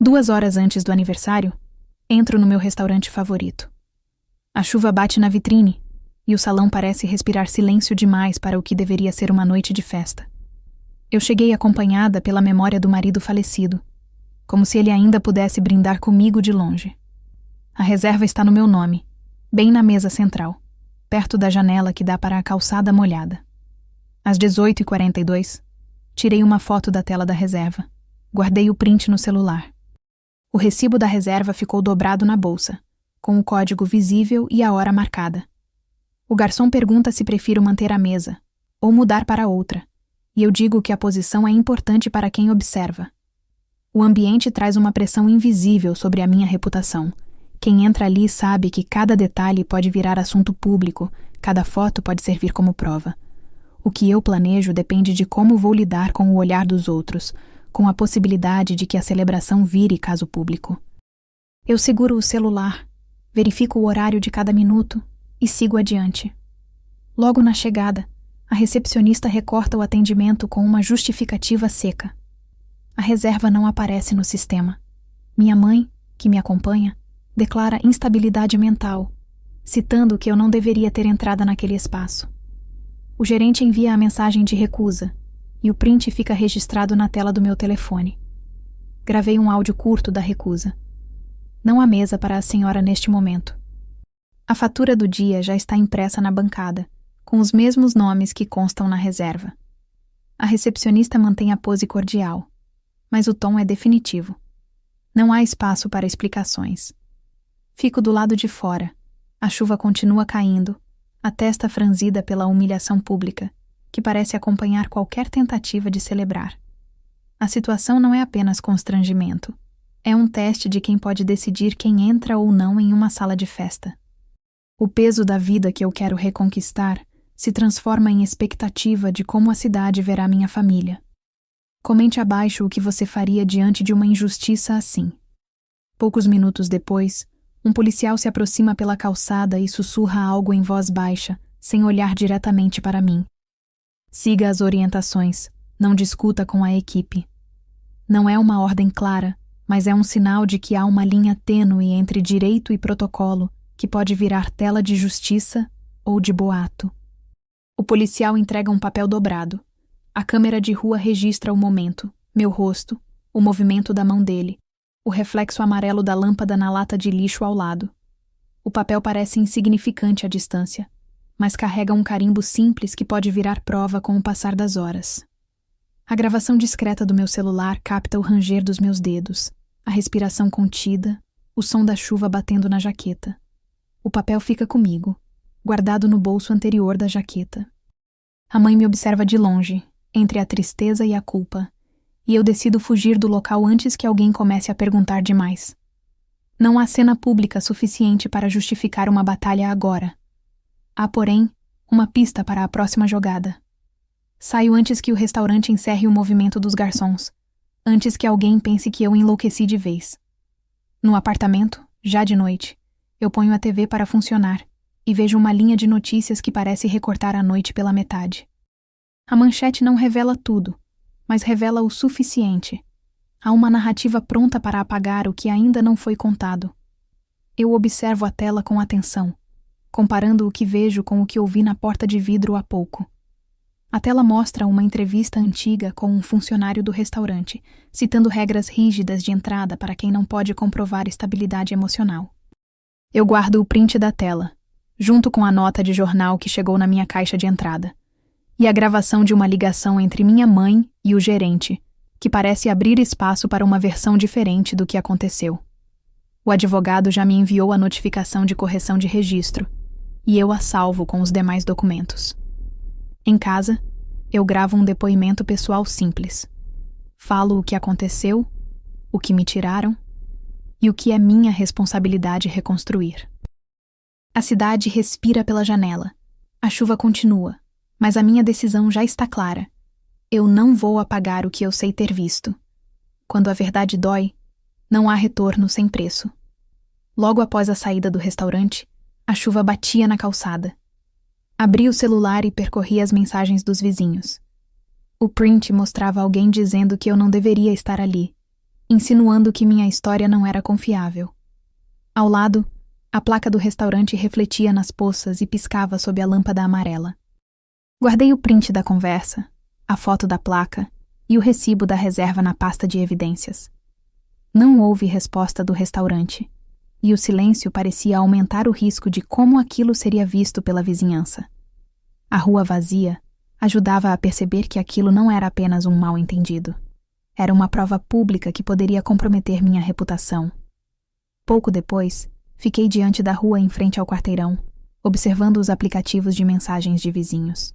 2 horas antes do aniversário, entro no meu restaurante favorito. A chuva bate na vitrine e o salão parece respirar silêncio demais para o que deveria ser uma noite de festa. Eu cheguei acompanhada pela memória do marido falecido, como se ele ainda pudesse brindar comigo de longe. A reserva está no meu nome, bem na mesa central, perto da janela que dá para a calçada molhada. Às 18h42, tirei uma foto da tela da reserva. Guardei o print no celular. O recibo da reserva ficou dobrado na bolsa, com o código visível e a hora marcada. O garçom pergunta se prefiro manter a mesa ou mudar para outra, e eu digo que a posição é importante para quem observa. O ambiente traz uma pressão invisível sobre a minha reputação. Quem entra ali sabe que cada detalhe pode virar assunto público, cada foto pode servir como prova. O que eu planejo depende de como vou lidar com o olhar dos outros, com a possibilidade de que a celebração vire caso público. Eu seguro o celular, verifico o horário de cada minuto e sigo adiante. Logo na chegada, a recepcionista recorta o atendimento com uma justificativa seca. A reserva não aparece no sistema. Minha mãe, que me acompanha, declara instabilidade mental, citando que eu não deveria ter entrado naquele espaço. O gerente envia a mensagem de recusa e o print fica registrado na tela do meu telefone. Gravei um áudio curto da recusa. Não há mesa para a senhora neste momento. A fatura do dia já está impressa na bancada, com os mesmos nomes que constam na reserva. A recepcionista mantém a pose cordial, mas o tom é definitivo. Não há espaço para explicações. Fico do lado de fora. A chuva continua caindo, a testa franzida pela humilhação pública, que parece acompanhar qualquer tentativa de celebrar. A situação não é apenas constrangimento. É um teste de quem pode decidir quem entra ou não em uma sala de festa. O peso da vida que eu quero reconquistar se transforma em expectativa de como a cidade verá minha família. Comente abaixo o que você faria diante de uma injustiça assim. Poucos minutos depois, um policial se aproxima pela calçada e sussurra algo em voz baixa, sem olhar diretamente para mim. Siga as orientações, não discuta com a equipe. Não é uma ordem clara, mas é um sinal de que há uma linha tênue entre direito e protocolo que pode virar tela de justiça ou de boato. O policial entrega um papel dobrado. A câmera de rua registra o momento, meu rosto, o movimento da mão dele, o reflexo amarelo da lâmpada na lata de lixo ao lado. O papel parece insignificante à distância, mas carrega um carimbo simples que pode virar prova com o passar das horas. A gravação discreta do meu celular capta o ranger dos meus dedos, a respiração contida, o som da chuva batendo na jaqueta. O papel fica comigo, guardado no bolso anterior da jaqueta. A mãe me observa de longe, entre a tristeza e a culpa, e eu decido fugir do local antes que alguém comece a perguntar demais. Não há cena pública suficiente para justificar uma batalha agora. Há, porém, uma pista para a próxima jogada. Saio antes que o restaurante encerre o movimento dos garçons, antes que alguém pense que eu enlouqueci de vez. No apartamento, já de noite, eu ponho a TV para funcionar e vejo uma linha de notícias que parece recortar a noite pela metade. A manchete não revela tudo, mas revela o suficiente. Há uma narrativa pronta para apagar o que ainda não foi contado. Eu observo a tela com atenção, comparando o que vejo com o que ouvi na porta de vidro há pouco. A tela mostra uma entrevista antiga com um funcionário do restaurante, citando regras rígidas de entrada para quem não pode comprovar estabilidade emocional. Eu guardo o print da tela, junto com a nota de jornal que chegou na minha caixa de entrada, e a gravação de uma ligação entre minha mãe e o gerente, que parece abrir espaço para uma versão diferente do que aconteceu. O advogado já me enviou a notificação de correção de registro, e eu a salvo com os demais documentos. Em casa, eu gravo um depoimento pessoal simples. Falo o que aconteceu, o que me tiraram e o que é minha responsabilidade reconstruir. A cidade respira pela janela. A chuva continua, mas a minha decisão já está clara. Eu não vou apagar o que eu sei ter visto. Quando a verdade dói, não há retorno sem preço. Logo após a saída do restaurante, a chuva batia na calçada. Abri o celular e percorri as mensagens dos vizinhos. O print mostrava alguém dizendo que eu não deveria estar ali, insinuando que minha história não era confiável. Ao lado, a placa do restaurante refletia nas poças e piscava sob a lâmpada amarela. Guardei o print da conversa, a foto da placa e o recibo da reserva na pasta de evidências. Não houve resposta do restaurante, e o silêncio parecia aumentar o risco de como aquilo seria visto pela vizinhança. A rua vazia ajudava a perceber que aquilo não era apenas um mal-entendido. Era uma prova pública que poderia comprometer minha reputação. Pouco depois, fiquei diante da rua em frente ao quarteirão, observando os aplicativos de mensagens de vizinhos.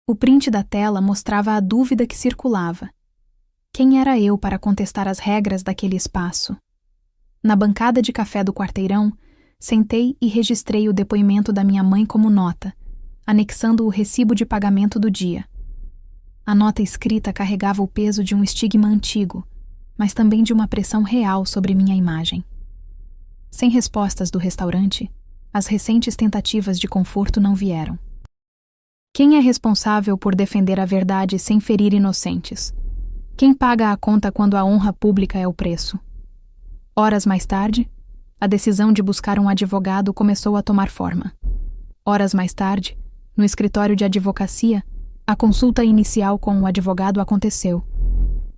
O print da tela mostrava a dúvida que circulava. Quem era eu para contestar as regras daquele espaço? Na bancada de café do quarteirão, sentei e registrei o depoimento da minha mãe como nota, anexando o recibo de pagamento do dia. A nota escrita carregava o peso de um estigma antigo, mas também de uma pressão real sobre minha imagem. Sem respostas do restaurante, as recentes tentativas de conforto não vieram. Quem é responsável por defender a verdade sem ferir inocentes? Quem paga a conta quando a honra pública é o preço? Horas mais tarde, a decisão de buscar um advogado começou a tomar forma. Horas mais tarde, no escritório de advocacia, a consulta inicial com o advogado aconteceu.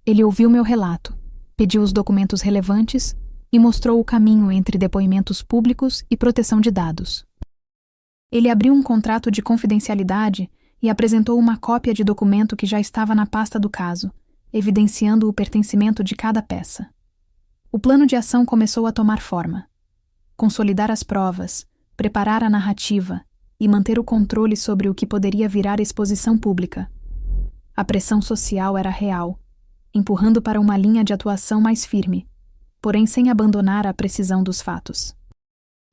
Ele ouviu meu relato, pediu os documentos relevantes e mostrou o caminho entre depoimentos públicos e proteção de dados. Ele abriu um contrato de confidencialidade e apresentou uma cópia de documento que já estava na pasta do caso, evidenciando o pertencimento de cada peça. O plano de ação começou a tomar forma. Consolidar as provas, preparar a narrativa e manter o controle sobre o que poderia virar exposição pública. A pressão social era real, empurrando para uma linha de atuação mais firme, porém sem abandonar a precisão dos fatos.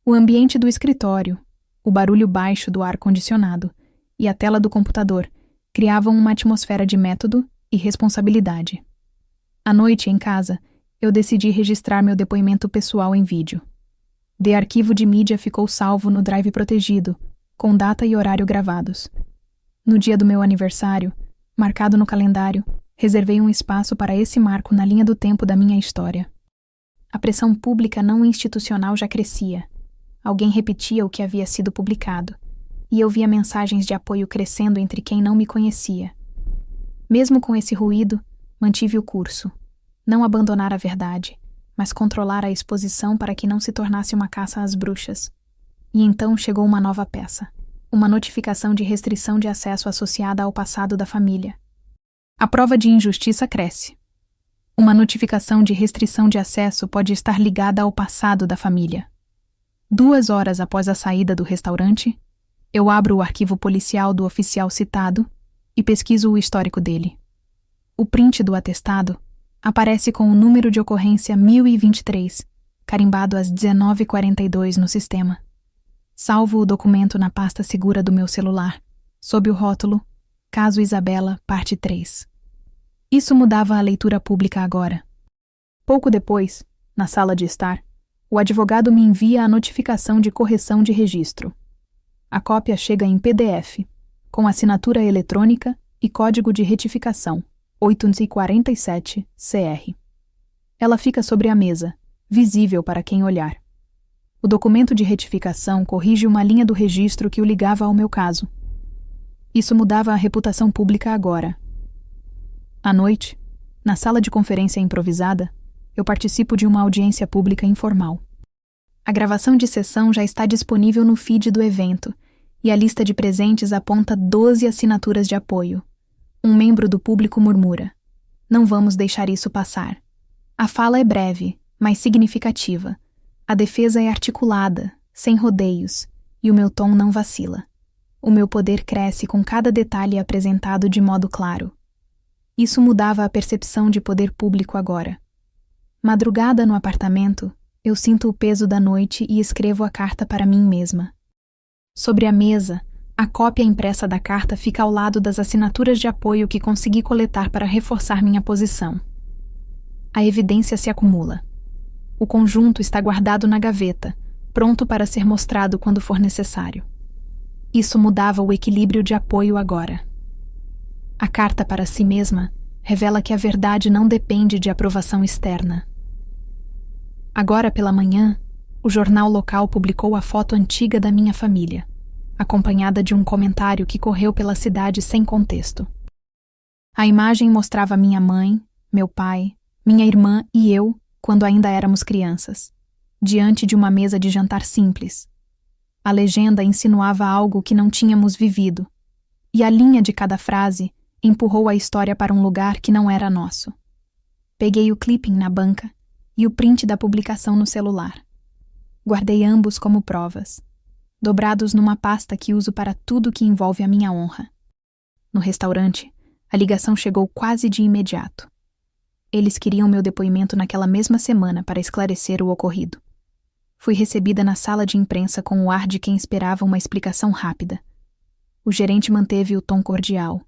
O ambiente do escritório, o barulho baixo do ar-condicionado e a tela do computador criavam uma atmosfera de método e responsabilidade. À noite, em casa, eu decidi registrar meu depoimento pessoal em vídeo. De arquivo de mídia ficou salvo no drive protegido, com data e horário gravados. No dia do meu aniversário, marcado no calendário, reservei um espaço para esse marco na linha do tempo da minha história. A pressão pública não institucional já crescia. Alguém repetia o que havia sido publicado, e eu via mensagens de apoio crescendo entre quem não me conhecia. Mesmo com esse ruído, mantive o curso. Não abandonar a verdade, mas controlar a exposição para que não se tornasse uma caça às bruxas. E então chegou uma nova peça, uma notificação de restrição de acesso associada ao passado da família. A prova de injustiça cresce. Uma notificação de restrição de acesso pode estar ligada ao passado da família. 2 horas após a saída do restaurante, eu abro o arquivo policial do oficial citado e pesquiso o histórico dele. O print do atestado aparece com o número de ocorrência 1023, carimbado às 19h42 no sistema. Salvo o documento na pasta segura do meu celular, sob o rótulo Caso Isabela, parte 3. Isso mudava a leitura pública agora. Pouco depois, na sala de estar, o advogado me envia a notificação de correção de registro. A cópia chega em PDF, com assinatura eletrônica e código de retificação, 847 CR. Ela fica sobre a mesa, visível para quem olhar. O documento de retificação corrige uma linha do registro que o ligava ao meu caso. Isso mudava a reputação pública agora. À noite, na sala de conferência improvisada, eu participo de uma audiência pública informal. A gravação de sessão já está disponível no feed do evento e a lista de presentes aponta 12 assinaturas de apoio. Um membro do público murmura: "Não vamos deixar isso passar." A fala é breve, mas significativa. A defesa é articulada, sem rodeios, e o meu tom não vacila. O meu poder cresce com cada detalhe apresentado de modo claro. Isso mudava a percepção de poder público agora. Madrugada no apartamento, eu sinto o peso da noite e escrevo a carta para mim mesma. Sobre a mesa, a cópia impressa da carta fica ao lado das assinaturas de apoio que consegui coletar para reforçar minha posição. A evidência se acumula. O conjunto está guardado na gaveta, pronto para ser mostrado quando for necessário. Isso mudava o equilíbrio de apoio agora. A carta para si mesma revela que a verdade não depende de aprovação externa. Agora pela manhã, o jornal local publicou a foto antiga da minha família, acompanhada de um comentário que correu pela cidade sem contexto. A imagem mostrava minha mãe, meu pai, minha irmã e eu quando ainda éramos crianças, diante de uma mesa de jantar simples. A legenda insinuava algo que não tínhamos vivido, e a linha de cada frase empurrou a história para um lugar que não era nosso. Peguei o clipping na banca e o print da publicação no celular. Guardei ambos como provas, dobrados numa pasta que uso para tudo que envolve a minha honra. No restaurante, a ligação chegou quase de imediato. Eles queriam meu depoimento naquela mesma semana para esclarecer o ocorrido. Fui recebida na sala de imprensa com o ar de quem esperava uma explicação rápida. O gerente manteve o tom cordial,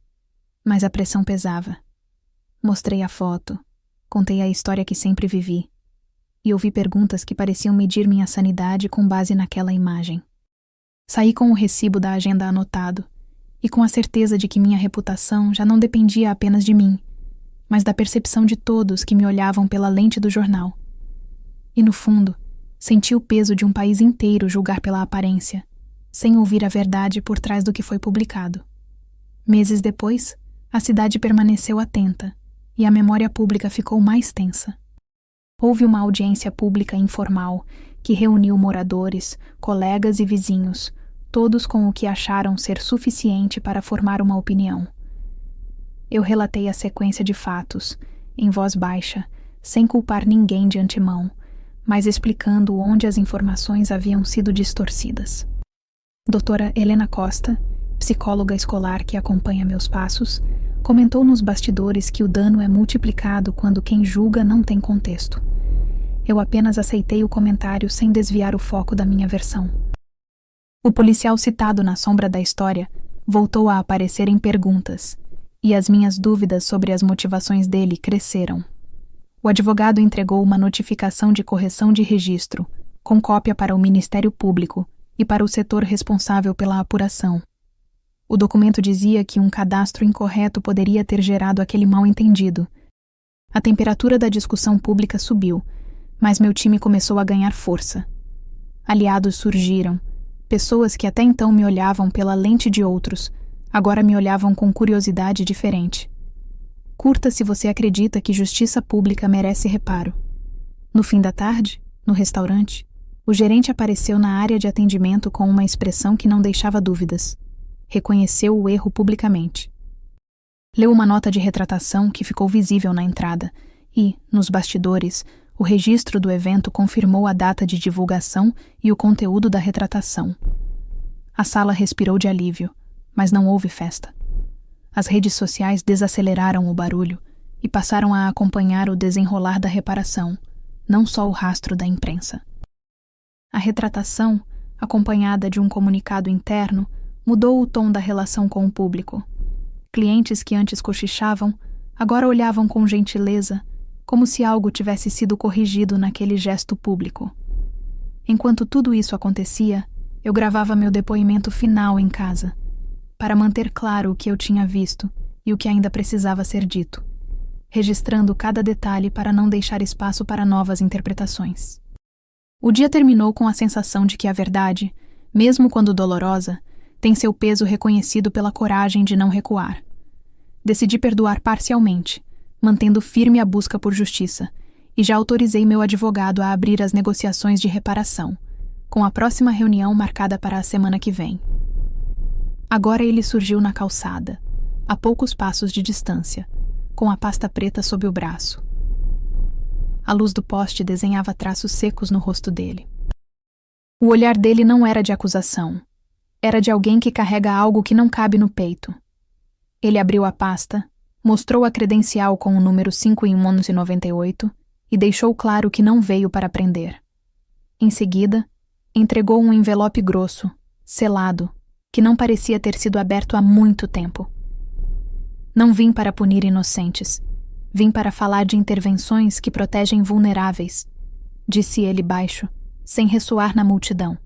mas a pressão pesava. Mostrei a foto, contei a história que sempre vivi, e ouvi perguntas que pareciam medir minha sanidade com base naquela imagem. Saí com o recibo da agenda anotado, e com a certeza de que minha reputação já não dependia apenas de mim, mas da percepção de todos que me olhavam pela lente do jornal. E no fundo, senti o peso de um país inteiro julgar pela aparência, sem ouvir a verdade por trás do que foi publicado. Meses depois, a cidade permaneceu atenta, e a memória pública ficou mais tensa. Houve uma audiência pública informal que reuniu moradores, colegas e vizinhos, todos com o que acharam ser suficiente para formar uma opinião. Eu relatei a sequência de fatos, em voz baixa, sem culpar ninguém de antemão, mas explicando onde as informações haviam sido distorcidas. Doutora Helena Costa, psicóloga escolar que acompanha meus passos, comentou nos bastidores que o dano é multiplicado quando quem julga não tem contexto. Eu apenas aceitei o comentário sem desviar o foco da minha versão. O policial citado na sombra da história voltou a aparecer em perguntas, e as minhas dúvidas sobre as motivações dele cresceram. O advogado entregou uma notificação de correção de registro, com cópia para o Ministério Público e para o setor responsável pela apuração. O documento dizia que um cadastro incorreto poderia ter gerado aquele mal-entendido. A temperatura da discussão pública subiu, mas meu time começou a ganhar força. Aliados surgiram, pessoas que até então me olhavam pela lente de outros, agora me olhavam com curiosidade diferente. Curta se você acredita que justiça pública merece reparo. No fim da tarde, no restaurante, o gerente apareceu na área de atendimento com uma expressão que não deixava dúvidas. Reconheceu o erro publicamente. Leu uma nota de retratação que ficou visível na entrada e, nos bastidores, o registro do evento confirmou a data de divulgação e o conteúdo da retratação. A sala respirou de alívio, mas não houve festa. As redes sociais desaceleraram o barulho e passaram a acompanhar o desenrolar da reparação, não só o rastro da imprensa. A retratação, acompanhada de um comunicado interno, mudou o tom da relação com o público. Clientes que antes cochichavam, agora olhavam com gentileza, como se algo tivesse sido corrigido naquele gesto público. Enquanto tudo isso acontecia, eu gravava meu depoimento final em casa, para manter claro o que eu tinha visto e o que ainda precisava ser dito, registrando cada detalhe para não deixar espaço para novas interpretações. O dia terminou com a sensação de que a verdade, mesmo quando dolorosa, tem seu peso reconhecido pela coragem de não recuar. Decidi perdoar parcialmente, mantendo firme a busca por justiça, e já autorizei meu advogado a abrir as negociações de reparação, com a próxima reunião marcada para a semana que vem. Agora ele surgiu na calçada, a poucos passos de distância, com a pasta preta sob o braço. A luz do poste desenhava traços secos no rosto dele. O olhar dele não era de acusação. Era de alguém que carrega algo que não cabe no peito. Ele abriu a pasta, mostrou a credencial com o número 5 em 1198 e deixou claro que não veio para prender. Em seguida, entregou um envelope grosso, selado, que não parecia ter sido aberto há muito tempo. Não vim para punir inocentes. Vim para falar de intervenções que protegem vulneráveis, disse ele baixo, sem ressoar na multidão.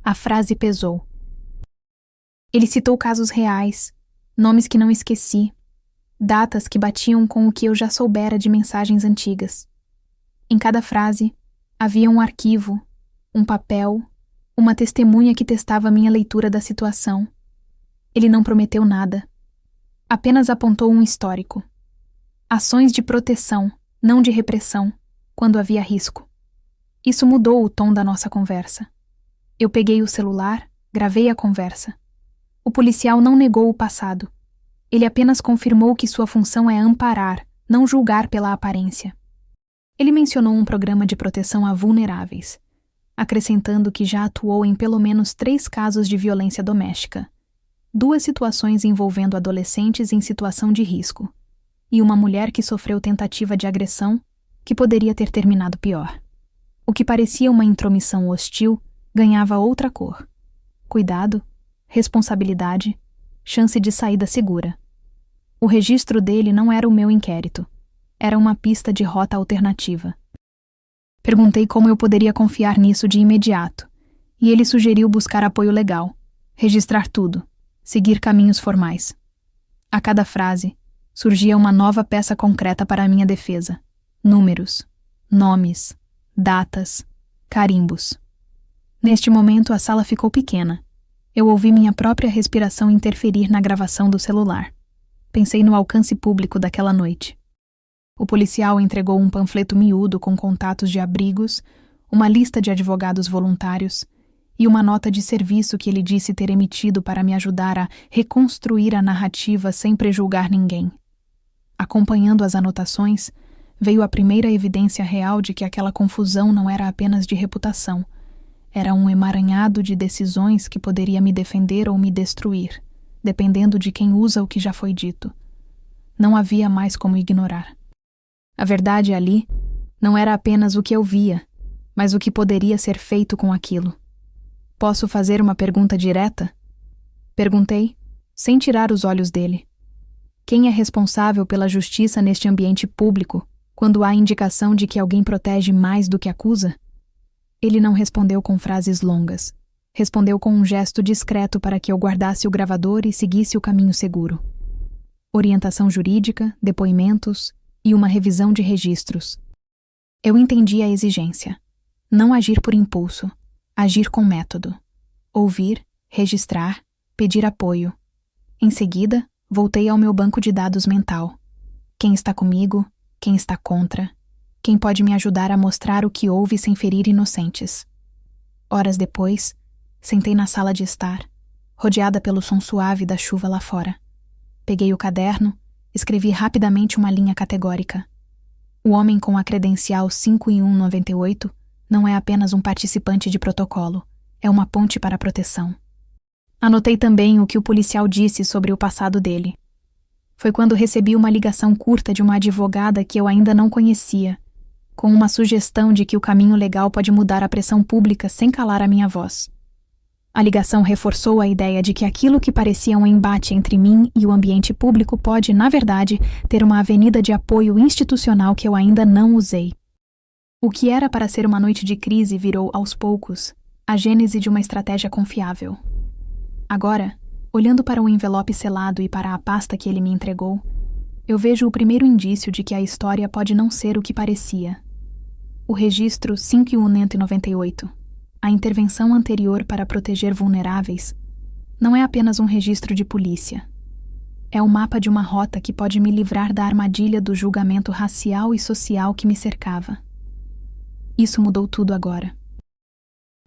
A frase pesou. Ele citou casos reais, nomes que não esqueci, datas que batiam com o que eu já soubera de mensagens antigas. Em cada frase, havia um arquivo, um papel, uma testemunha que testava minha leitura da situação. Ele não prometeu nada. Apenas apontou um histórico. Ações de proteção, não de repressão, quando havia risco. Isso mudou o tom da nossa conversa. Eu peguei o celular, gravei a conversa. O policial não negou o passado. Ele apenas confirmou que sua função é amparar, não julgar pela aparência. Ele mencionou um programa de proteção a vulneráveis, acrescentando que já atuou em pelo menos 3 casos de violência doméstica, 2 situações envolvendo adolescentes em situação de risco, e uma mulher que sofreu tentativa de agressão que poderia ter terminado pior. O que parecia uma intromissão hostil ganhava outra cor. Cuidado, responsabilidade, chance de saída segura. O registro dele não era o meu inquérito. Era uma pista de rota alternativa. Perguntei como eu poderia confiar nisso de imediato, e ele sugeriu buscar apoio legal, registrar tudo, seguir caminhos formais. A cada frase, surgia uma nova peça concreta para a minha defesa. Números, nomes, datas, carimbos. Neste momento, a sala ficou pequena. Eu ouvi minha própria respiração interferir na gravação do celular. Pensei no alcance público daquela noite. O policial entregou um panfleto miúdo com contatos de abrigos, uma lista de advogados voluntários e uma nota de serviço que ele disse ter emitido para me ajudar a reconstruir a narrativa sem prejulgar ninguém. Acompanhando as anotações, veio a primeira evidência real de que aquela confusão não era apenas de reputação. Era um emaranhado de decisões que poderia me defender ou me destruir, dependendo de quem usa o que já foi dito. Não havia mais como ignorar. A verdade ali não era apenas o que eu via, mas o que poderia ser feito com aquilo. Posso fazer uma pergunta direta? Perguntei, sem tirar os olhos dele. Quem é responsável pela justiça neste ambiente público, quando há indicação de que alguém protege mais do que acusa? Ele não respondeu com frases longas. Respondeu com um gesto discreto para que eu guardasse o gravador e seguisse o caminho seguro. Orientação jurídica, depoimentos e uma revisão de registros. Eu entendi a exigência. Não agir por impulso, agir com método. Ouvir, registrar, pedir apoio. Em seguida, voltei ao meu banco de dados mental. Quem está comigo? Quem está contra? Quem pode me ajudar a mostrar o que houve sem ferir inocentes? Horas depois, sentei na sala de estar, rodeada pelo som suave da chuva lá fora. Peguei o caderno, escrevi rapidamente uma linha categórica. O homem com a credencial 5198 não é apenas um participante de protocolo, é uma ponte para a proteção. Anotei também o que o policial disse sobre o passado dele. Foi quando recebi uma ligação curta de uma advogada que eu ainda não conhecia, com uma sugestão de que o caminho legal pode mudar a pressão pública sem calar a minha voz. A ligação reforçou a ideia de que aquilo que parecia um embate entre mim e o ambiente público pode, na verdade, ter uma avenida de apoio institucional que eu ainda não usei. O que era para ser uma noite de crise virou, aos poucos, a gênese de uma estratégia confiável. Agora, olhando para o envelope selado e para a pasta que ele me entregou, eu vejo o primeiro indício de que a história pode não ser o que parecia. O registro 5198, a intervenção anterior para proteger vulneráveis, não é apenas um registro de polícia. É o mapa de uma rota que pode me livrar da armadilha do julgamento racial e social que me cercava. Isso mudou tudo agora.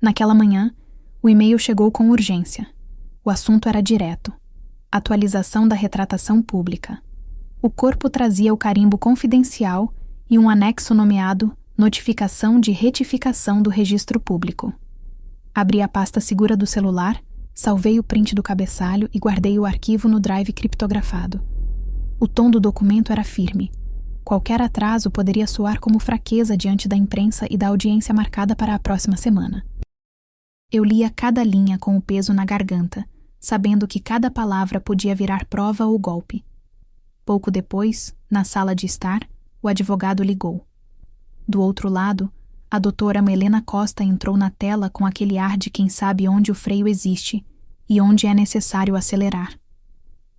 Naquela manhã, o e-mail chegou com urgência. O assunto era direto. Atualização da retratação pública. O corpo trazia o carimbo confidencial e um anexo nomeado Notificação de Retificação do Registro Público. Abri a pasta segura do celular, salvei o print do cabeçalho e guardei o arquivo no drive criptografado. O tom do documento era firme. Qualquer atraso poderia soar como fraqueza diante da imprensa e da audiência marcada para a próxima semana. Eu lia cada linha com o peso na garganta, sabendo que cada palavra podia virar prova ou golpe. Pouco depois, na sala de estar, o advogado ligou. Do outro lado, a doutora Melena Costa entrou na tela com aquele ar de quem sabe onde o freio existe e onde é necessário acelerar.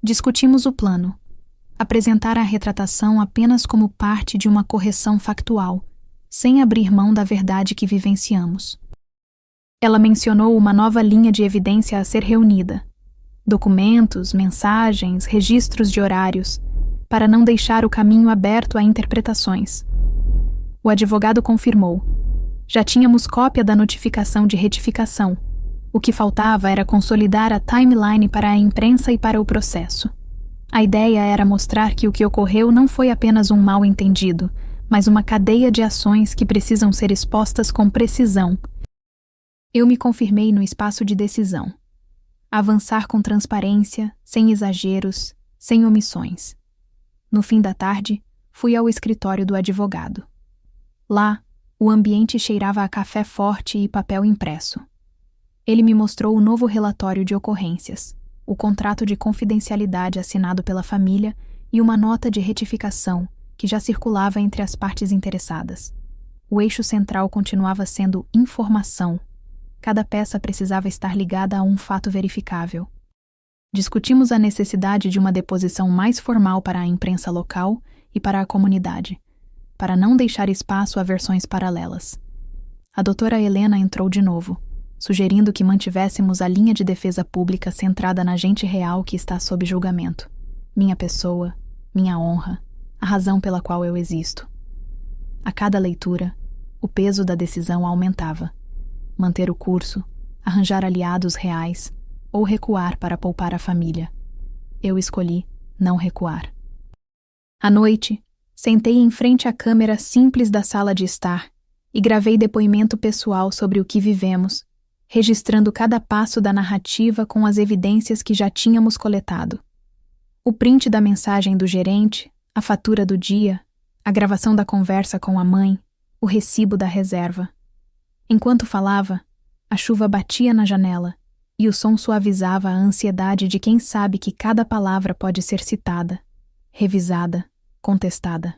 Discutimos o plano. apresentara a retratação apenas como parte de uma correção factual, sem abrir mão da verdade que vivenciamos. Ela mencionou uma nova linha de evidência a ser reunida, documentos, mensagens, registros de horários, para não deixar o caminho aberto a interpretações. O advogado confirmou. Já tínhamos cópia da notificação de retificação. O que faltava era consolidar a timeline para a imprensa e para o processo. A ideia era mostrar que o que ocorreu não foi apenas um mal-entendido, mas uma cadeia de ações que precisam ser expostas com precisão. Eu me confirmei no espaço de decisão. Avançar com transparência, sem exageros, sem omissões. No fim da tarde, fui ao escritório do advogado. Lá, o ambiente cheirava a café forte e papel impresso. Ele me mostrou o novo relatório de ocorrências, o contrato de confidencialidade assinado pela família e uma nota de retificação que já circulava entre as partes interessadas. O eixo central continuava sendo informação. Cada peça precisava estar ligada a um fato verificável. Discutimos a necessidade de uma deposição mais formal para a imprensa local e para a comunidade, para não deixar espaço a versões paralelas. A doutora Helena entrou de novo, sugerindo que mantivéssemos a linha de defesa pública centrada na gente real que está sob julgamento. Minha pessoa, minha honra, a razão pela qual eu existo. A cada leitura, o peso da decisão aumentava. Manter o curso, arranjar aliados reais ou recuar para poupar a família. Eu escolhi não recuar. À noite, sentei em frente à câmera simples da sala de estar e gravei depoimento pessoal sobre o que vivemos, registrando cada passo da narrativa com as evidências que já tínhamos coletado. O print da mensagem do gerente, a fatura do dia, a gravação da conversa com a mãe, o recibo da reserva. Enquanto falava, a chuva batia na janela e o som suavizava a ansiedade de quem sabe que cada palavra pode ser citada, revisada, contestada.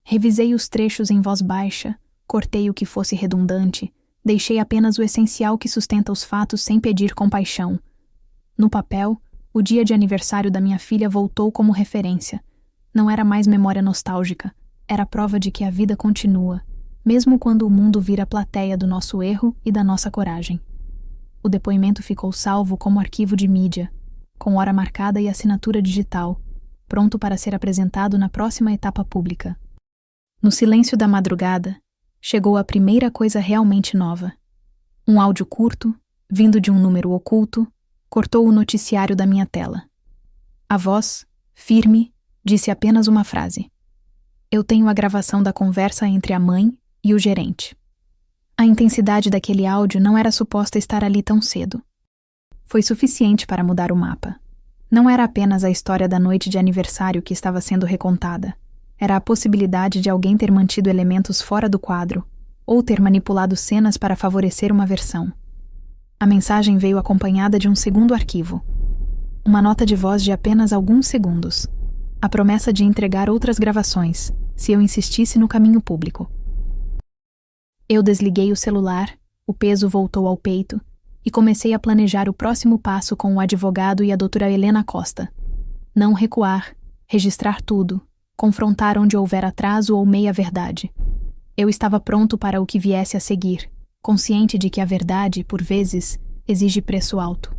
Revisei os trechos em voz baixa, cortei o que fosse redundante, deixei apenas o essencial que sustenta os fatos sem pedir compaixão. No papel, o dia de aniversário da minha filha voltou como referência. Não era mais memória nostálgica, era prova de que a vida continua, mesmo quando o mundo vira plateia do nosso erro e da nossa coragem. O depoimento ficou salvo como arquivo de mídia, com hora marcada e assinatura digital, pronto para ser apresentado na próxima etapa pública. No silêncio da madrugada, chegou a primeira coisa realmente nova. Um áudio curto, vindo de um número oculto, cortou o noticiário da minha tela. A voz, firme, disse apenas uma frase. Eu tenho a gravação da conversa entre a mãe e o gerente. A intensidade daquele áudio não era suposta estar ali tão cedo. Foi suficiente para mudar o mapa. Não era apenas a história da noite de aniversário que estava sendo recontada. Era a possibilidade de alguém ter mantido elementos fora do quadro, ou ter manipulado cenas para favorecer uma versão. A mensagem veio acompanhada de um segundo arquivo. Uma nota de voz de apenas alguns segundos. A promessa de entregar outras gravações, se eu insistisse no caminho público. Eu desliguei o celular, o peso voltou ao peito, e comecei a planejar o próximo passo com o advogado e a doutora Helena Costa. Não recuar, registrar tudo, confrontar onde houver atraso ou meia-verdade. Eu estava pronto para o que viesse a seguir, consciente de que a verdade, por vezes, exige preço alto.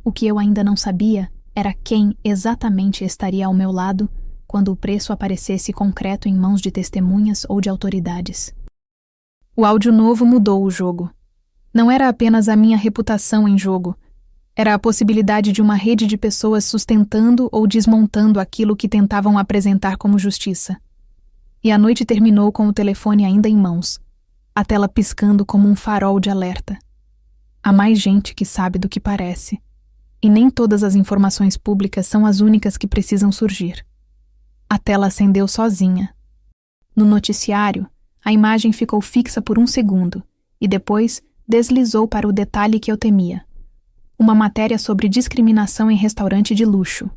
O que eu ainda não sabia era quem exatamente estaria ao meu lado quando o preço aparecesse concreto em mãos de testemunhas ou de autoridades. O áudio novo mudou o jogo. Não era apenas a minha reputação em jogo. Era a possibilidade de uma rede de pessoas sustentando ou desmontando aquilo que tentavam apresentar como justiça. E a noite terminou com o telefone ainda em mãos, a tela piscando como um farol de alerta. Há mais gente que sabe do que parece. E nem todas as informações públicas são as únicas que precisam surgir. A tela acendeu sozinha. No noticiário, a imagem ficou fixa por um segundo e depois deslizou para o detalhe que eu temia. Uma matéria sobre discriminação em restaurante de luxo.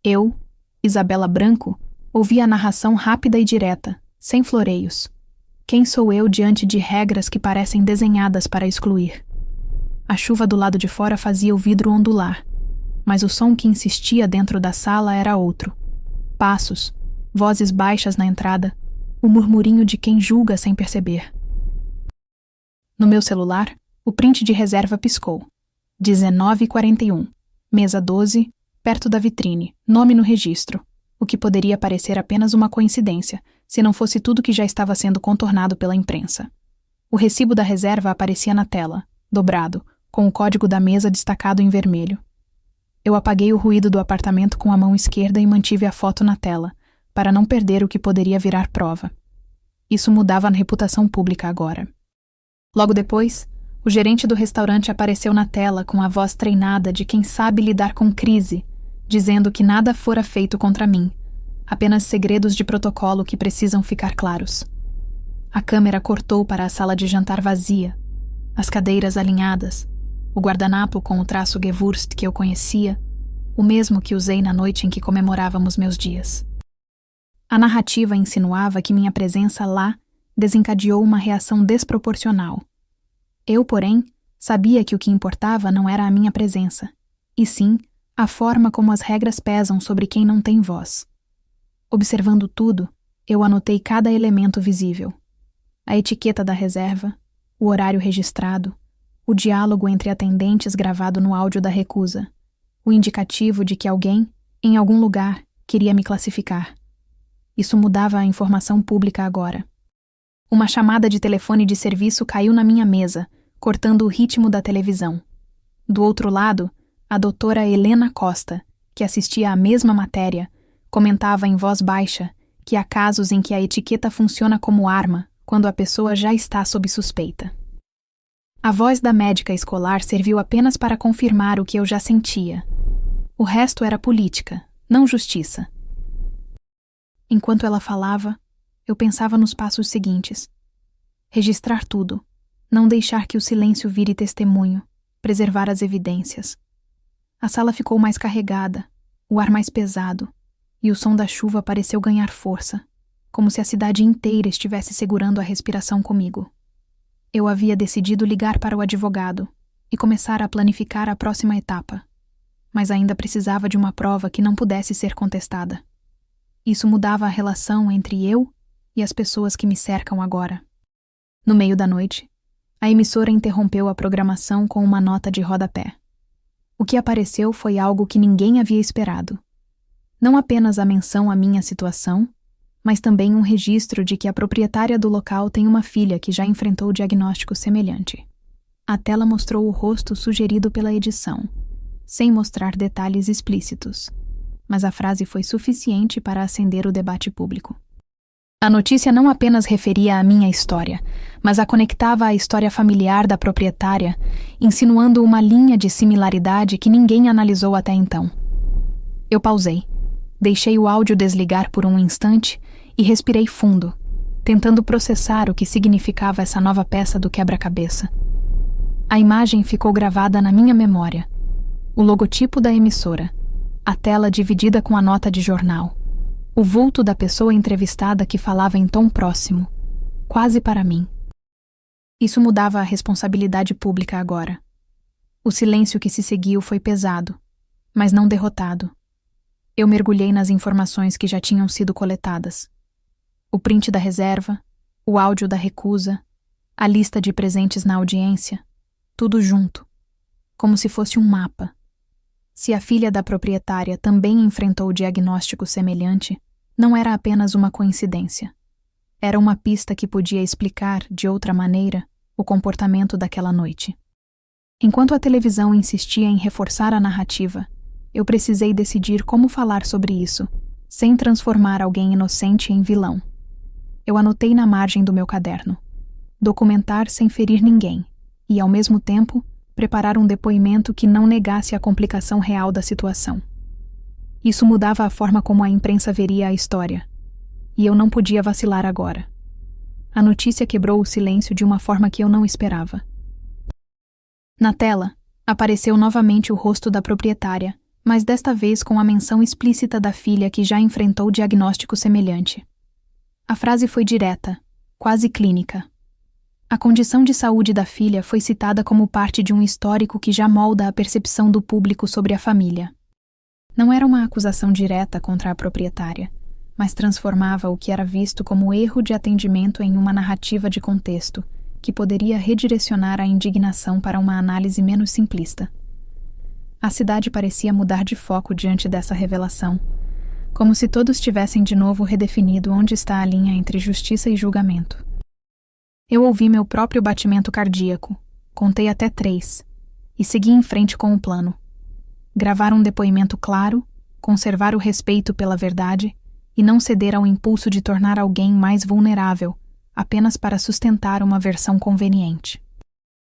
Eu, Isabela Branco, ouvi a narração rápida e direta, sem floreios. Quem sou eu diante de regras que parecem desenhadas para excluir? A chuva do lado de fora fazia o vidro ondular, mas o som que insistia dentro da sala era outro. Passos, vozes baixas na entrada, o murmurinho de quem julga sem perceber. No meu celular, o print de reserva piscou. 19h41, mesa 12, perto da vitrine, nome no registro, o que poderia parecer apenas uma coincidência, se não fosse tudo que já estava sendo contornado pela imprensa. O recibo da reserva aparecia na tela, dobrado, com o código da mesa destacado em vermelho. Eu apaguei o ruído do apartamento com a mão esquerda e mantive a foto na tela, para não perder o que poderia virar prova. Isso mudava a reputação pública agora. Logo depois, o gerente do restaurante apareceu na tela com a voz treinada de quem sabe lidar com crise, dizendo que nada fora feito contra mim, apenas segredos de protocolo que precisam ficar claros. A câmera cortou para a sala de jantar vazia, as cadeiras alinhadas, o guardanapo com o traço Gewurst que eu conhecia, o mesmo que usei na noite em que comemorávamos meus dias. A narrativa insinuava que minha presença lá desencadeou uma reação desproporcional. Eu, porém, sabia que o que importava não era a minha presença, e sim a forma como as regras pesam sobre quem não tem voz. Observando tudo, eu anotei cada elemento visível. A etiqueta da reserva, o horário registrado, o diálogo entre atendentes gravado no áudio da recusa, o indicativo de que alguém, em algum lugar, queria me classificar. Isso mudava a informação pública agora. Uma chamada de telefone de serviço caiu na minha mesa, cortando o ritmo da televisão. Do outro lado, a doutora Helena Costa, que assistia à mesma matéria, comentava em voz baixa que há casos em que a etiqueta funciona como arma quando a pessoa já está sob suspeita. A voz da médica escolar serviu apenas para confirmar o que eu já sentia. O resto era política, não justiça. Enquanto ela falava, eu pensava nos passos seguintes. Registrar tudo, não deixar que o silêncio vire testemunho, preservar as evidências. A sala ficou mais carregada, o ar mais pesado, e o som da chuva pareceu ganhar força, como se a cidade inteira estivesse segurando a respiração comigo. Eu havia decidido ligar para o advogado e começar a planificar a próxima etapa, mas ainda precisava de uma prova que não pudesse ser contestada. Isso mudava a relação entre eu e as pessoas que me cercam agora. No meio da noite, a emissora interrompeu a programação com uma nota de rodapé. O que apareceu foi algo que ninguém havia esperado. Não apenas a menção à minha situação, mas também um registro de que a proprietária do local tem uma filha que já enfrentou diagnóstico semelhante. A tela mostrou o rosto sugerido pela edição, sem mostrar detalhes explícitos, mas a frase foi suficiente para acender o debate público. A notícia não apenas referia à minha história, mas a conectava à história familiar da proprietária, insinuando uma linha de similaridade que ninguém analisou até então. Eu pausei, deixei o áudio desligar por um instante e respirei fundo, tentando processar o que significava essa nova peça do quebra-cabeça. A imagem ficou gravada na minha memória. O logotipo da emissora, a tela dividida com a nota de jornal, o vulto da pessoa entrevistada que falava em tom próximo, quase para mim. Isso mudava a responsabilidade pública agora. O silêncio que se seguiu foi pesado, mas não derrotado. Eu mergulhei nas informações que já tinham sido coletadas. O print da reserva, o áudio da recusa, a lista de presentes na audiência, tudo junto, como se fosse um mapa. Se a filha da proprietária também enfrentou diagnóstico semelhante, não era apenas uma coincidência. Era uma pista que podia explicar, de outra maneira, o comportamento daquela noite. Enquanto a televisão insistia em reforçar a narrativa, eu precisei decidir como falar sobre isso, sem transformar alguém inocente em vilão. Eu anotei na margem do meu caderno: documentar sem ferir ninguém, e, ao mesmo tempo, preparar um depoimento que não negasse a complicação real da situação. Isso mudava a forma como a imprensa veria a história, e eu não podia vacilar agora. A notícia quebrou o silêncio de uma forma que eu não esperava. Na tela, apareceu novamente o rosto da proprietária, mas desta vez com a menção explícita da filha que já enfrentou diagnóstico semelhante. A frase foi direta, quase clínica. A condição de saúde da filha foi citada como parte de um histórico que já molda a percepção do público sobre a família. Não era uma acusação direta contra a proprietária, mas transformava o que era visto como erro de atendimento em uma narrativa de contexto, que poderia redirecionar a indignação para uma análise menos simplista. A cidade parecia mudar de foco diante dessa revelação, como se todos tivessem de novo redefinido onde está a linha entre justiça e julgamento. Eu ouvi meu próprio batimento cardíaco, contei até 3, e segui em frente com o plano. Gravar um depoimento claro, conservar o respeito pela verdade e não ceder ao impulso de tornar alguém mais vulnerável, apenas para sustentar uma versão conveniente.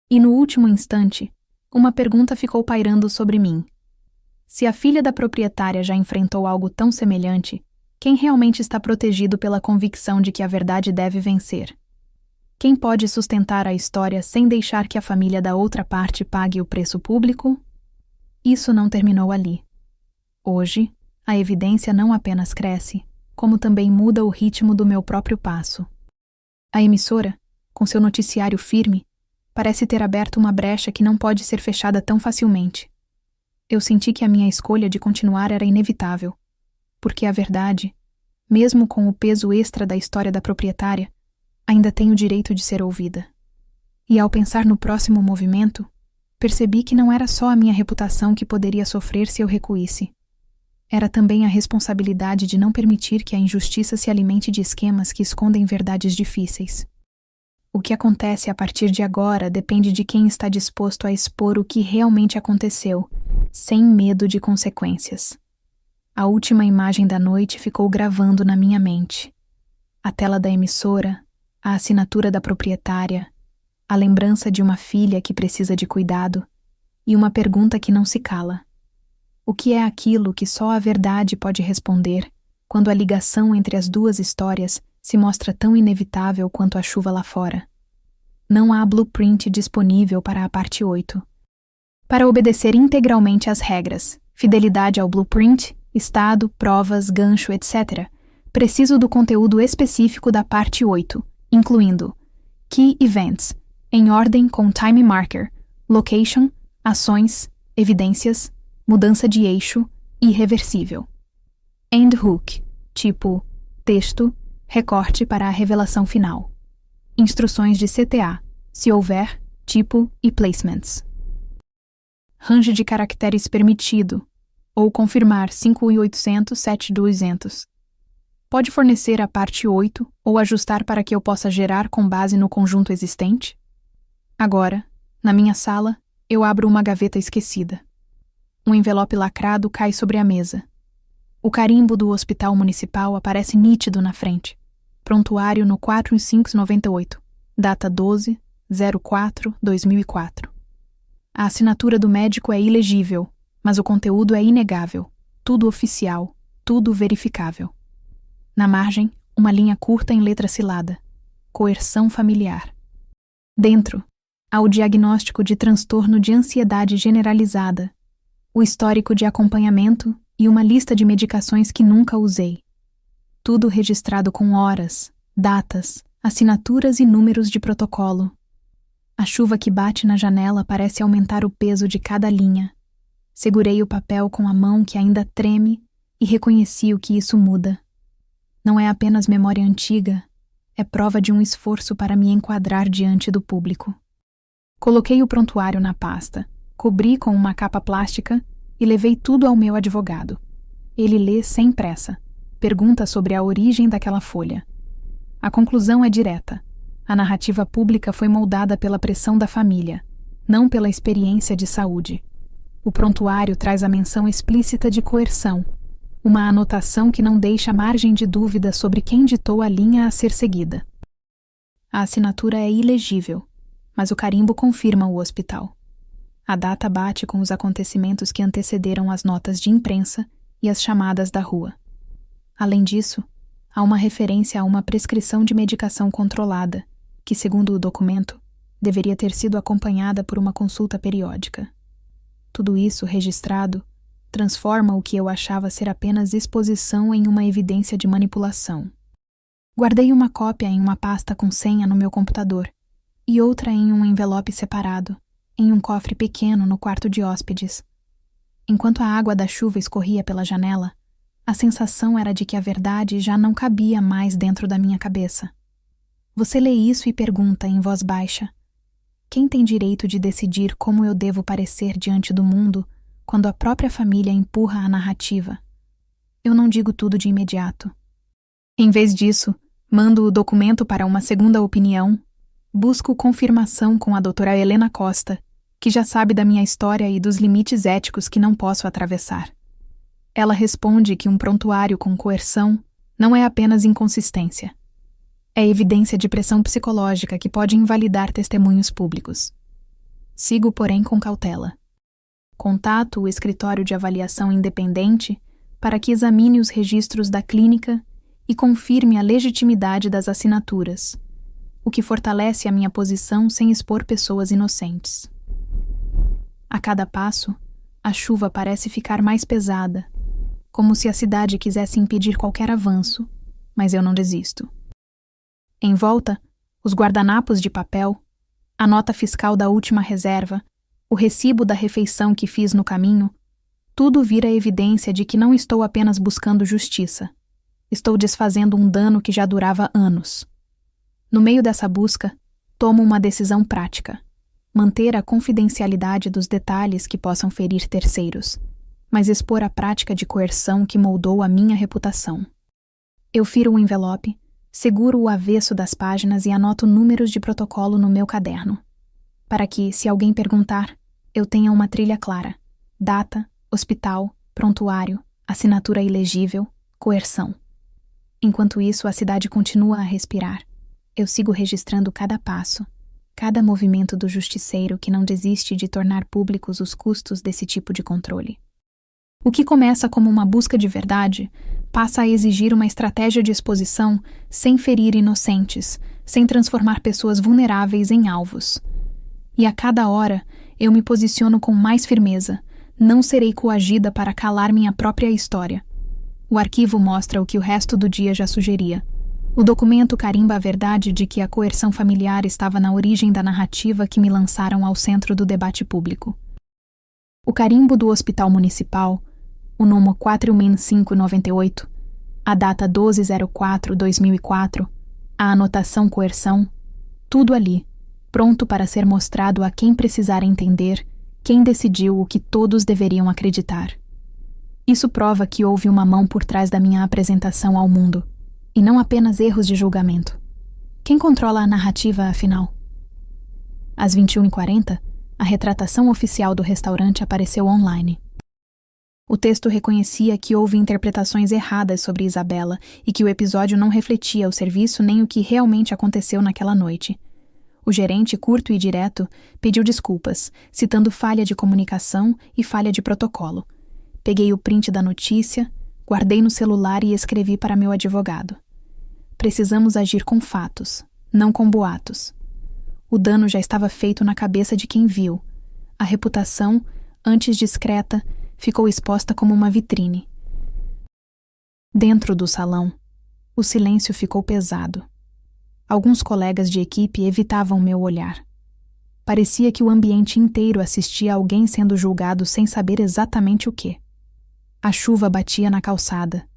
E no último instante, uma pergunta ficou pairando sobre mim. Se a filha da proprietária já enfrentou algo tão semelhante, quem realmente está protegido pela convicção de que a verdade deve vencer? Quem pode sustentar a história sem deixar que a família da outra parte pague o preço público? Isso não terminou ali. Hoje, a evidência não apenas cresce, como também muda o ritmo do meu próprio passo. A emissora, com seu noticiário firme, parece ter aberto uma brecha que não pode ser fechada tão facilmente. Eu senti que a minha escolha de continuar era inevitável, porque a verdade, mesmo com o peso extra da história da proprietária, ainda tem o direito de ser ouvida. E ao pensar no próximo movimento, percebi que não era só a minha reputação que poderia sofrer se eu recuísse. Era também a responsabilidade de não permitir que a injustiça se alimente de esquemas que escondem verdades difíceis. O que acontece a partir de agora depende de quem está disposto a expor o que realmente aconteceu, sem medo de consequências. A última imagem da noite ficou gravando na minha mente. A tela da emissora, a assinatura da proprietária, a lembrança de uma filha que precisa de cuidado e uma pergunta que não se cala. O que é aquilo que só a verdade pode responder quando a ligação entre as duas histórias se mostra tão inevitável quanto a chuva lá fora? Não há blueprint disponível para a parte 8. Para obedecer integralmente às regras, fidelidade ao blueprint, estado, provas, gancho, etc., preciso do conteúdo específico da parte 8, incluindo Key Events, em ordem com Time Marker, Location, Ações, Evidências, Mudança de eixo, Irreversível. End Hook, tipo Texto, Recorte para a revelação final. Instruções de CTA, se houver, tipo e placements. Range de caracteres permitido, ou confirmar 5800, 7200. Pode fornecer a parte 8 ou ajustar para que eu possa gerar com base no conjunto existente? Agora, na minha sala, eu abro uma gaveta esquecida. Um envelope lacrado cai sobre a mesa. O carimbo do hospital municipal aparece nítido na frente. Prontuário no 4598, data 12/04/2004. A assinatura do médico é ilegível, mas o conteúdo é inegável, tudo oficial, tudo verificável. Na margem, uma linha curta em letra cilada. Coerção familiar. Dentro, há o diagnóstico de transtorno de ansiedade generalizada, o histórico de acompanhamento e uma lista de medicações que nunca usei. Tudo registrado com horas, datas, assinaturas e números de protocolo. A chuva que bate na janela parece aumentar o peso de cada linha. Segurei o papel com a mão que ainda treme e reconheci o que isso muda. Não é apenas memória antiga, é prova de um esforço para me enquadrar diante do público. Coloquei o prontuário na pasta, cobri com uma capa plástica e levei tudo ao meu advogado. Ele lê sem pressa, pergunta sobre a origem daquela folha. A conclusão é direta. A narrativa pública foi moldada pela pressão da família, não pela experiência de saúde. O prontuário traz a menção explícita de coerção, uma anotação que não deixa margem de dúvida sobre quem ditou a linha a ser seguida. A assinatura é ilegível, mas o carimbo confirma o hospital. A data bate com os acontecimentos que antecederam as notas de imprensa e as chamadas da rua. Além disso, há uma referência a uma prescrição de medicação controlada, que, segundo o documento, deveria ter sido acompanhada por uma consulta periódica. Tudo isso, registrado, transforma o que eu achava ser apenas exposição em uma evidência de manipulação. Guardei uma cópia em uma pasta com senha no meu computador e outra em um envelope separado, em um cofre pequeno no quarto de hóspedes. Enquanto a água da chuva escorria pela janela, a sensação era de que a verdade já não cabia mais dentro da minha cabeça. Você lê isso e pergunta em voz baixa: quem tem direito de decidir como eu devo parecer diante do mundo quando a própria família empurra a narrativa? Eu não digo tudo de imediato. Em vez disso, mando o documento para uma segunda opinião, busco confirmação com a doutora Helena Costa, que já sabe da minha história e dos limites éticos que não posso atravessar. Ela responde que um prontuário com coerção não é apenas inconsistência. É evidência de pressão psicológica que pode invalidar testemunhos públicos. Sigo, porém, com cautela. Contato o escritório de avaliação independente para que examine os registros da clínica e confirme a legitimidade das assinaturas, o que fortalece a minha posição sem expor pessoas inocentes. A cada passo, a chuva parece ficar mais pesada, como se a cidade quisesse impedir qualquer avanço, mas eu não desisto. Em volta, os guardanapos de papel, a nota fiscal da última reserva, o recibo da refeição que fiz no caminho, tudo vira evidência de que não estou apenas buscando justiça. Estou desfazendo um dano que já durava anos. No meio dessa busca, tomo uma decisão prática: manter a confidencialidade dos detalhes que possam ferir terceiros, mas expor a prática de coerção que moldou a minha reputação. Eu firo o envelope, seguro o avesso das páginas e anoto números de protocolo no meu caderno, para que, se alguém perguntar, eu tenha uma trilha clara: data, hospital, prontuário, assinatura ilegível, coerção. Enquanto isso, a cidade continua a respirar. Eu sigo registrando cada passo, cada movimento do justiceiro que não desiste de tornar públicos os custos desse tipo de controle. O que começa como uma busca de verdade passa a exigir uma estratégia de exposição sem ferir inocentes, sem transformar pessoas vulneráveis em alvos. E a cada hora eu me posiciono com mais firmeza. Não serei coagida para calar minha própria história. O arquivo mostra o que o resto do dia já sugeria. O documento carimba a verdade de que a coerção familiar estava na origem da narrativa que me lançaram ao centro do debate público. O carimbo do Hospital Municipal, o número 4598, a data 12/04/2004, a anotação coerção, tudo ali, pronto para ser mostrado a quem precisar entender, quem decidiu o que todos deveriam acreditar. Isso prova que houve uma mão por trás da minha apresentação ao mundo, e não apenas erros de julgamento. Quem controla a narrativa, afinal? Às 21h40, a retratação oficial do restaurante apareceu online. O texto reconhecia que houve interpretações erradas sobre Isabela e que o episódio não refletia o serviço nem o que realmente aconteceu naquela noite. O gerente, curto e direto, pediu desculpas, citando falha de comunicação e falha de protocolo. Peguei o print da notícia, guardei no celular e escrevi para meu advogado. Precisamos agir com fatos, não com boatos. O dano já estava feito na cabeça de quem viu. A reputação, antes discreta, ficou exposta como uma vitrine. Dentro do salão, o silêncio ficou pesado. Alguns colegas de equipe evitavam meu olhar. Parecia que o ambiente inteiro assistia a alguém sendo julgado sem saber exatamente o quê. A chuva batia na calçada.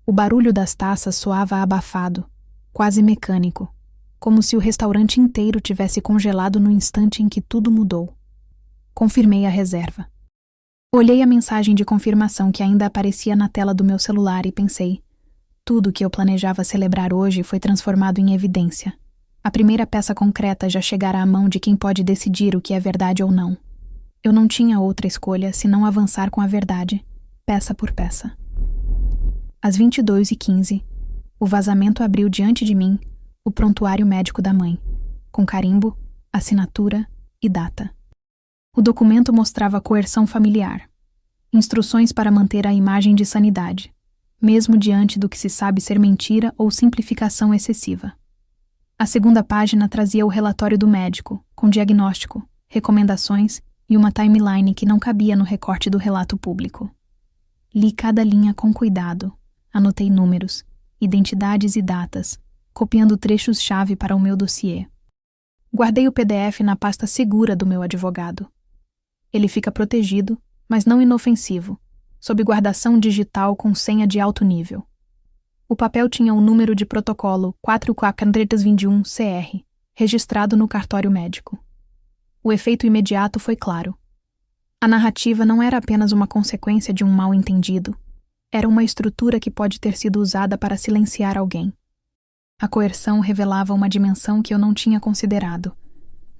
O barulho das taças soava abafado, quase mecânico, como se o restaurante inteiro tivesse congelado no instante em que tudo mudou. Confirmei a reserva. Olhei a mensagem de confirmação que ainda aparecia na tela do meu celular e pensei: tudo que eu planejava celebrar hoje foi transformado em evidência. A primeira peça concreta já chegara à mão de quem pode decidir o que é verdade ou não. Eu não tinha outra escolha senão avançar com a verdade, peça por peça. Às 22h15, o vazamento abriu diante de mim o prontuário médico da mãe, com carimbo, assinatura e data. O documento mostrava coerção familiar, instruções para manter a imagem de sanidade, mesmo diante do que se sabe ser mentira ou simplificação excessiva. A segunda página trazia o relatório do médico, com diagnóstico, recomendações e uma timeline que não cabia no recorte do relato público. Li cada linha com cuidado, anotei números, identidades e datas, copiando trechos-chave para o meu dossiê. Guardei o PDF na pasta segura do meu advogado. Ele fica protegido, mas não inofensivo, sob guardação digital com senha de alto nível. O papel tinha o número de protocolo 4421-CR, registrado no cartório médico. O efeito imediato foi claro. A narrativa não era apenas uma consequência de um mal-entendido. Era uma estrutura que pode ter sido usada para silenciar alguém. A coerção revelava uma dimensão que eu não tinha considerado.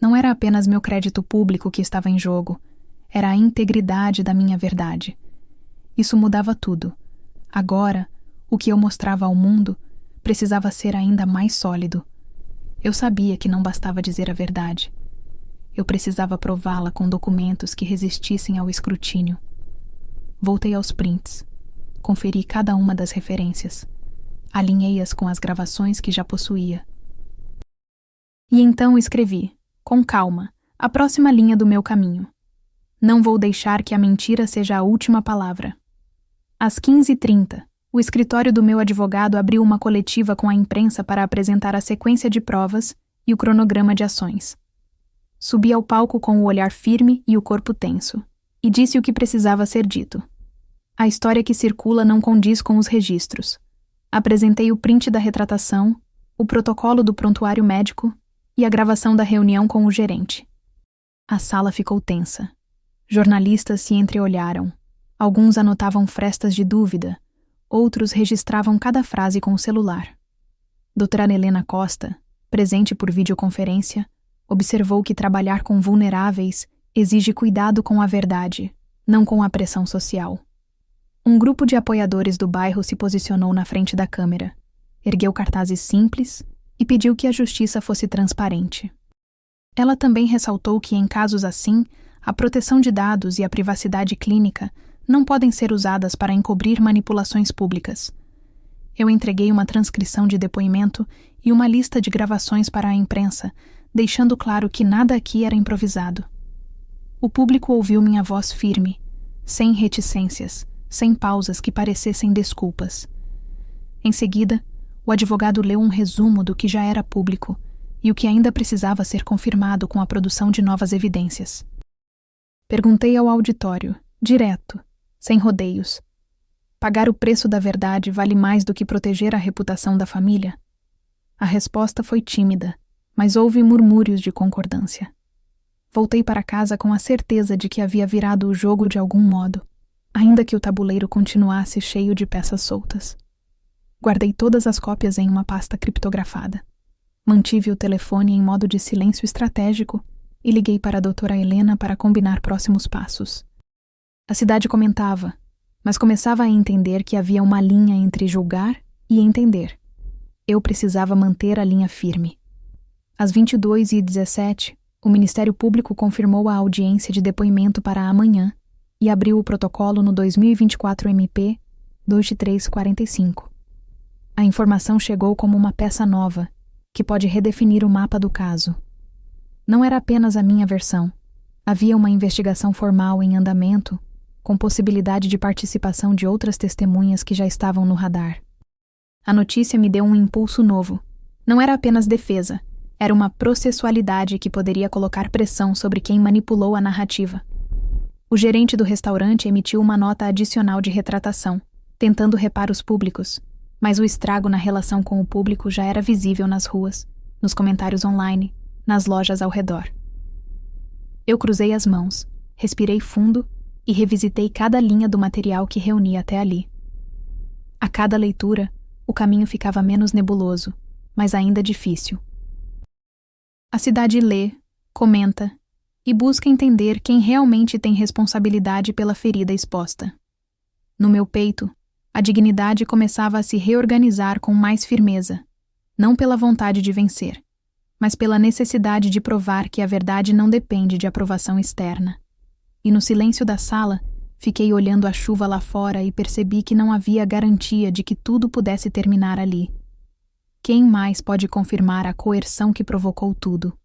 Não era apenas meu crédito público que estava em jogo. Era a integridade da minha verdade. Isso mudava tudo. Agora, o que eu mostrava ao mundo precisava ser ainda mais sólido. Eu sabia que não bastava dizer a verdade. Eu precisava prová-la com documentos que resistissem ao escrutínio. Voltei aos prints. Conferi cada uma das referências. Alinhei-as com as gravações que já possuía. E então escrevi, com calma, a próxima linha do meu caminho. Não vou deixar que a mentira seja a última palavra. Às 15h30, o escritório do meu advogado abriu uma coletiva com a imprensa para apresentar a sequência de provas e o cronograma de ações. Subi ao palco com o olhar firme e o corpo tenso, e disse o que precisava ser dito. A história que circula não condiz com os registros. Apresentei o print da retratação, o protocolo do prontuário médico e a gravação da reunião com o gerente. A sala ficou tensa. Jornalistas se entreolharam. Alguns anotavam frestas de dúvida, outros registravam cada frase com o celular. Doutora Helena Costa, presente por videoconferência, observou que trabalhar com vulneráveis exige cuidado com a verdade, não com a pressão social. Um grupo de apoiadores do bairro se posicionou na frente da câmera, ergueu cartazes simples e pediu que a justiça fosse transparente. Ela também ressaltou que, em casos assim, a proteção de dados e a privacidade clínica não podem ser usadas para encobrir manipulações públicas. Eu entreguei uma transcrição de depoimento e uma lista de gravações para a imprensa, deixando claro que nada aqui era improvisado. O público ouviu minha voz firme, sem reticências, sem pausas que parecessem desculpas. Em seguida, o advogado leu um resumo do que já era público e o que ainda precisava ser confirmado com a produção de novas evidências. Perguntei ao auditório, direto, sem rodeios. Pagar o preço da verdade vale mais do que proteger a reputação da família? A resposta foi tímida, mas houve murmúrios de concordância. Voltei para casa com a certeza de que havia virado o jogo de algum modo, ainda que o tabuleiro continuasse cheio de peças soltas. Guardei todas as cópias em uma pasta criptografada. Mantive o telefone em modo de silêncio estratégico e liguei para a doutora Helena para combinar próximos passos. A cidade comentava, mas começava a entender que havia uma linha entre julgar e entender. Eu precisava manter a linha firme. Às 22h17, o Ministério Público confirmou a audiência de depoimento para amanhã e abriu o protocolo no 2024 MP 2345. A informação chegou como uma peça nova, que pode redefinir o mapa do caso. Não era apenas a minha versão. Havia uma investigação formal em andamento, com possibilidade de participação de outras testemunhas que já estavam no radar. A notícia me deu um impulso novo. Não era apenas defesa. Era uma processualidade que poderia colocar pressão sobre quem manipulou a narrativa. O gerente do restaurante emitiu uma nota adicional de retratação, tentando reparos públicos, mas o estrago na relação com o público já era visível nas ruas, nos comentários online, nas lojas ao redor. Eu cruzei as mãos, respirei fundo e revisitei cada linha do material que reuni até ali. A cada leitura, o caminho ficava menos nebuloso, mas ainda difícil. A cidade lê, comenta e busca entender quem realmente tem responsabilidade pela ferida exposta. No meu peito, a dignidade começava a se reorganizar com mais firmeza, não pela vontade de vencer, mas pela necessidade de provar que a verdade não depende de aprovação externa. E no silêncio da sala, fiquei olhando a chuva lá fora e percebi que não havia garantia de que tudo pudesse terminar ali. Quem mais pode confirmar a coerção que provocou tudo?